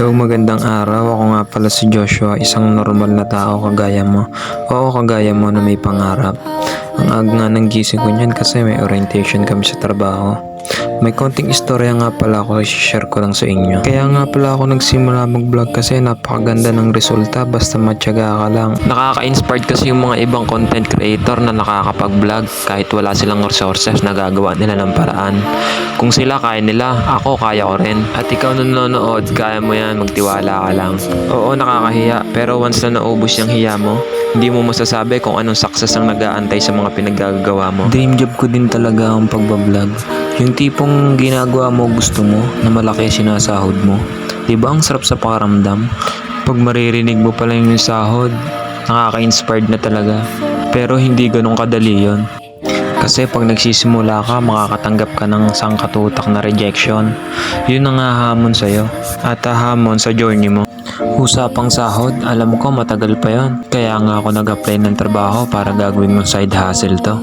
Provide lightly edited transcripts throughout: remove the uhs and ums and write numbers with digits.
Hello, magandang araw. Ako nga pala si Joshua, isang normal na tao kagaya mo. Oo, kagaya mo na may pangarap. Ang aga nga ng gising ko niyan kasi may orientation kami sa trabaho. May konting istorya nga pala ako, i-share ko lang sa inyo. Kaya nga pala ako nagsimula mag-vlog kasi napakaganda ng resulta basta matyaga ka lang. Nakaka-inspired kasi yung mga ibang content creator na nakakapag-vlog kahit wala silang resources, nagagawa nila ng paraan. Kung sila kaya nila, ako kaya ko rin. At ikaw na nanonood, kaya mo yan, magtiwala ka lang. Oo, nakakahiya, pero once na naubos yung hiya mo, hindi mo masasabi kung anong success ang nag-aantay sa mga pinaggagawa mo. Dream job ko din talaga ang pagbablog. Yung tipong ginagawa mo gusto mo na malaki sinasahod mo. Diba ang sarap sa pakiramdam? Pag maririnig mo pala yung sahod, nakaka-inspired na talaga. Pero hindi ganun kadali yon. Kasi pag nagsisimula ka, makakatanggap ka ng sangkatutak na rejection. Yun ang hahamon sa'yo at hahamon sa journey mo. Usapang sahod, alam ko matagal pa yon. Kaya nga ako nag-apply ng trabaho para gagawin mong side hustle to.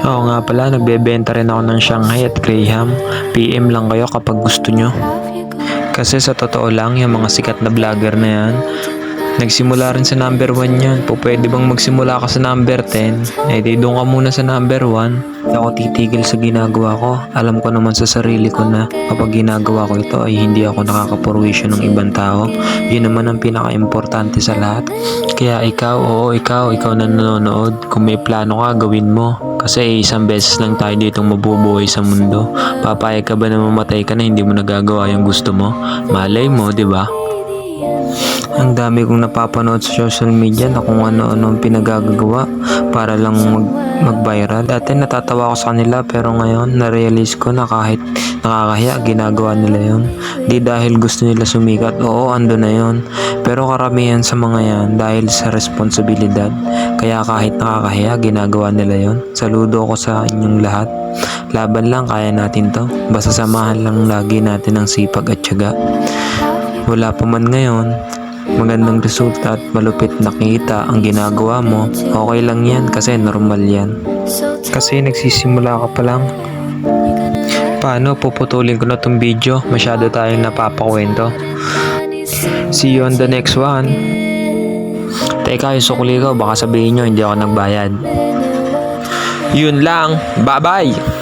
Oo nga pala, nagbebenta rin ako ng Shanghai at Graham. PM lang kayo kapag gusto nyo. Kasi sa totoo lang, yung mga sikat na vlogger na yan, nagsimula rin sa number 1 yan. Pwede bang magsimula ka sa number 10? Eh di doon ka muna sa number 1. Ako titigil sa ginagawa ko. Alam ko naman sa sarili ko na kapag ginagawa ko ito ay hindi ako nakakapurwisyo ng ibang tao. Yun naman ang pinaka-importante sa lahat. Kaya ikaw na nanonood. Kung may plano ka, gawin mo. Kasi isang beses lang tayo ditong mabubuhay sa mundo. Papayag ka ba na mamatay ka na hindi mo nagagawa yung gusto mo? Malay mo, di ba? Ang dami kong napapanood sa social media na kung ano-ano ang pinagagagawa para lang mag-viral. Dati natatawa ako sa kanila pero ngayon na-realize ko na kahit nakakahiya ginagawa nila yun. Di dahil gusto nila sumikat, oo ando na yun. Pero karamihan sa mga yan dahil sa responsibilidad. Kaya kahit nakakahiya ginagawa nila yun. Saludo ko sa inyong lahat. Laban lang, kaya natin to. Basta samahan lang lagi natin ang sipag at tiyaga. Wala pa man ngayon, magandang resulta at malupit na kita ang ginagawa mo, okay lang yan kasi normal yan. Kasi nagsisimula ka pa lang. Paano, puputulin ko na tong video, masyado tayong napapakwento. See you on the next one. Teka, yung sukli ko, baka sabihin nyo hindi ako nagbayad. Yun lang, bye bye!